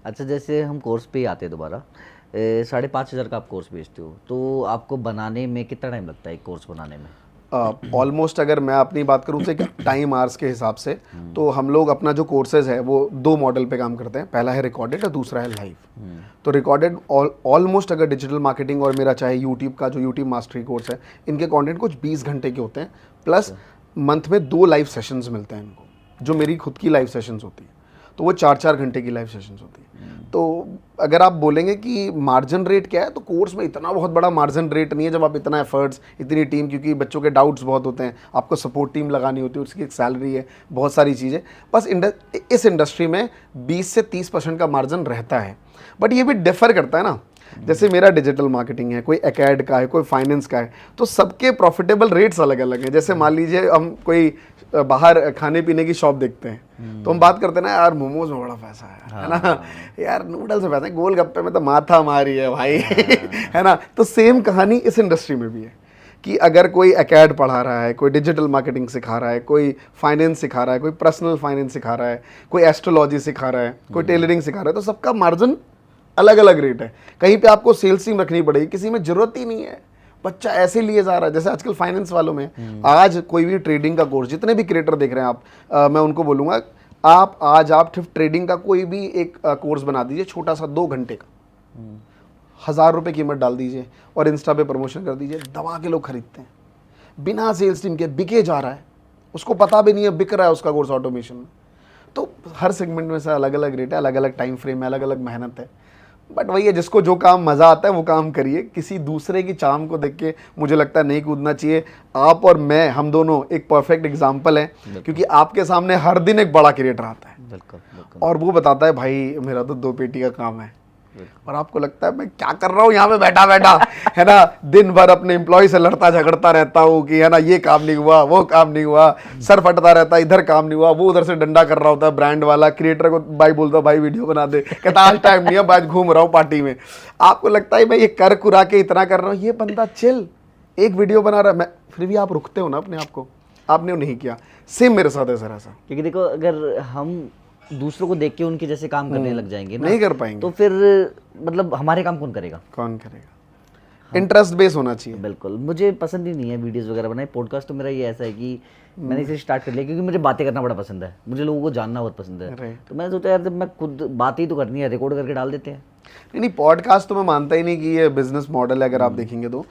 अच्छा, जैसे हम कोर्स पे ही आते हैं दोबारा, 5,500 का आप कोर्स बेचते हो, तो आपको बनाने में कितना टाइम लगता है एक कोर्स बनाने में? ऑलमोस्ट अगर मैं अपनी बात करूँ से टाइम आवर्स के हिसाब से, तो हम लोग अपना जो कोर्सेज है वो दो मॉडल पे काम करते हैं। पहला है रिकॉर्डेड और दूसरा है लाइव। तो रिकॉर्डेड ऑलमोस्ट अगर डिजिटल मार्केटिंग और मेरा चाहे यूट्यूब का जो यूट्यूब मास्टरी कोर्स है, इनके कंटेंट कुछ 20 घंटे के होते हैं, प्लस मंथ में 2 लाइव सेशंस मिलते हैं इनको, जो मेरी खुद की लाइव सेशंस होती है, तो वो 4-4 घंटे की लाइव सेशंस होती है। तो अगर आप बोलेंगे कि मार्जिन रेट क्या है, तो कोर्स में इतना बहुत बड़ा मार्जिन रेट नहीं है जब आप इतना एफर्ट्स, इतनी टीम, क्योंकि बच्चों के डाउट्स बहुत होते हैं, आपको सपोर्ट टीम लगानी होती है, उसकी एक सैलरी है, बहुत सारी चीज़ें। बस इस इंडस्ट्री में 20 से 30% का मार्जिन रहता है, बट ये भी डिफर करता है ना। जैसे मेरा डिजिटल मार्केटिंग है, कोई एकेड का है, कोई फाइनेंस का है, तो सबके प्रॉफिटेबल रेट्स अलग अलग हैं। जैसे मान लीजिए हम कोई बाहर खाने पीने की शॉप देखते हैं, तो हम बात करते हैं ना, यार मोमोज में बड़ा पैसा है ना, यार नूडल्स में पैसा है, गोलगप्पे में तो माथा मारी है भाई है ना। तो सेम कहानी इस इंडस्ट्री में भी है कि अगर कोई एकेड पढ़ा रहा है, कोई डिजिटल मार्केटिंग सिखा रहा है, कोई फाइनेंस सिखा रहा है, कोई पर्सनल फाइनेंस सिखा रहा है, कोई एस्ट्रोलॉजी सिखा रहा है, कोई टेलरिंग सिखा रहा है, तो सबका मार्जिन अलग अलग रेट है। कहीं पे आपको सेल्स टीम रखनी पड़ेगी, किसी में जरूरत ही नहीं है, बच्चा ऐसे लिए जा रहा है। जैसे आजकल फाइनेंस वालों में आज कोई भी ट्रेडिंग का कोर्स, जितने भी क्रिएटर देख रहे हैं आप, मैं उनको बोलूँगा, आप ट्रेडिंग का कोई भी एक कोर्स बना दीजिए, छोटा सा 2 घंटे का, 1,000 रुपये कीमत डाल दीजिए और इंस्टा पे प्रमोशन कर दीजिए, दबा के लोग खरीदते हैं, बिना सेल्स टीम के बिके जा रहा है, उसको पता भी नहीं है बिक रहा है उसका कोर्स ऑटोमेशन में। तो हर सेगमेंट में से अलग अलग रेट है, अलग अलग टाइम फ्रेम है, अलग अलग मेहनत है, बट वही है, जिसको जो काम मज़ा आता है वो काम करिए। किसी दूसरे की चाम को देख के मुझे लगता है नहीं कूदना चाहिए। आप और मैं, हम दोनों एक परफेक्ट एग्जाम्पल हैं, क्योंकि आपके सामने हर दिन एक बड़ा क्रिएटर आता है, बिल्कुल बिल्कुल। और वो बताता है भाई मेरा तो 2 पेटी का काम है, और आपको लगता है मैं क्या कर रहा हूँ यहाँ पे बैठा बैठा है ना, दिन भर अपने एम्प्लॉय से लड़ता झगड़ता रहता हूँ कि है ना, ये काम नहीं हुआ, वो काम नहीं हुआ, सर फटता रहता है, इधर काम नहीं हुआ, वो उधर से डंडा कर रहा होता है ब्रांड वाला, क्रिएटर को भाई बोलता भाई वीडियो बना दे, कहता आज टाइम नहीं है, आज घूम रहा हूँ पार्टी में। आपको लगता है मैं ये कर कुरा के इतना कर रहा हूँ, ये बंदा चिल एक वीडियो बना रहा है, मैं, फिर भी आप रुकते हो ना अपने आप को, आपने नहीं किया। सेम मेरे साथ है सर ऐसा, क्योंकि देखो, अगर हम दूसरों को देख के उनके जैसे काम करने लग जाएंगे ना, नहीं कर पाएंगे, तो फिर मतलब हमारे काम कौन करेगा? कौन करेगा? इंटरेस्ट बेस होना चाहिए। बिल्कुल, मुझे पसंद ही नहीं है वीडियोस वगैरह बनाए। पॉडकास्ट तो मेरा ये ऐसा है कि मैंने इसे स्टार्ट कर लिया क्योंकि मुझे बातें करना बड़ा पसंद है, मुझे लोगों को जानना बहुत पसंद है। Right. तो मैंने सोचा यार, जब मैं खुद बात ही तो करनी है, रिकॉर्ड करके डाल देते हैं। नहीं, पॉडकास्ट तो मैं मानता ही नहीं कि ये बिजनेस मॉडल है। अगर आप देखेंगे तो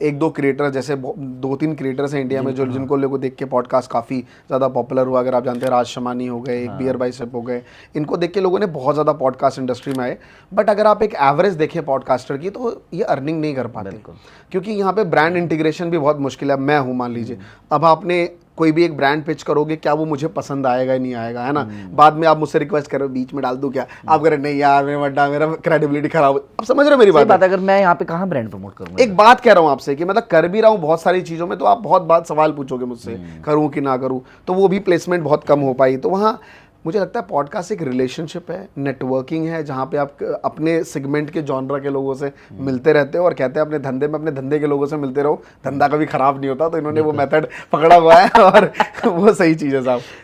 1-2 क्रिएटर, जैसे 2-3 क्रिएटर्स हैं इंडिया में जो जिनको लोगों को देख के पॉडकास्ट काफ़ी ज़्यादा पॉपुलर हुआ। अगर आप जानते हैं, राज शमानी हो गए, एक बियर बाइसेप हो गए, इनको देख के लोगों ने बहुत ज़्यादा पॉडकास्ट इंडस्ट्री में आए। बट अगर आप एक एवरेज देखें पॉडकास्टर की, तो ये अर्निंग नहीं कर पाते, क्योंकि यहाँ पे ब्रांड इंटीग्रेशन भी बहुत मुश्किल है। मैं हूँ, मान लीजिए, अब आपने कोई भी एक ब्रांड पिच करोगे, क्या वो मुझे पसंद आएगा नहीं आएगा, है ना। बाद में आप मुझसे रिक्वेस्ट करो बीच में डाल दूं क्या, आप कह रहे नहीं यार मेरा क्रेडिबिलिटी खराब हो। आप समझ रहे हो मेरी बात? अगर मैं यहाँ पे कहाँ ब्रांड प्रमोट करूँगा? एक बात कह रहा हूँ आपसे कि मतलब कर भी रहा हूँ बहुत सारी चीज़ों में, तो आप बहुत बात सवाल पूछोगे मुझसे, करूँ कि ना करूँ, तो वो भी प्लेसमेंट बहुत कम हो पाई। तो वहाँ मुझे लगता है पॉडकास्ट एक रिलेशनशिप है, नेटवर्किंग है, जहाँ पे आप अपने सेगमेंट के जॉनरा के लोगों से मिलते रहते हो, और कहते हैं अपने धंधे में अपने धंधे के लोगों से मिलते रहो, धंधा कभी खराब नहीं होता। तो इन्होंने वो मेथड पकड़ा हुआ है और वो सही चीज़ है साहब।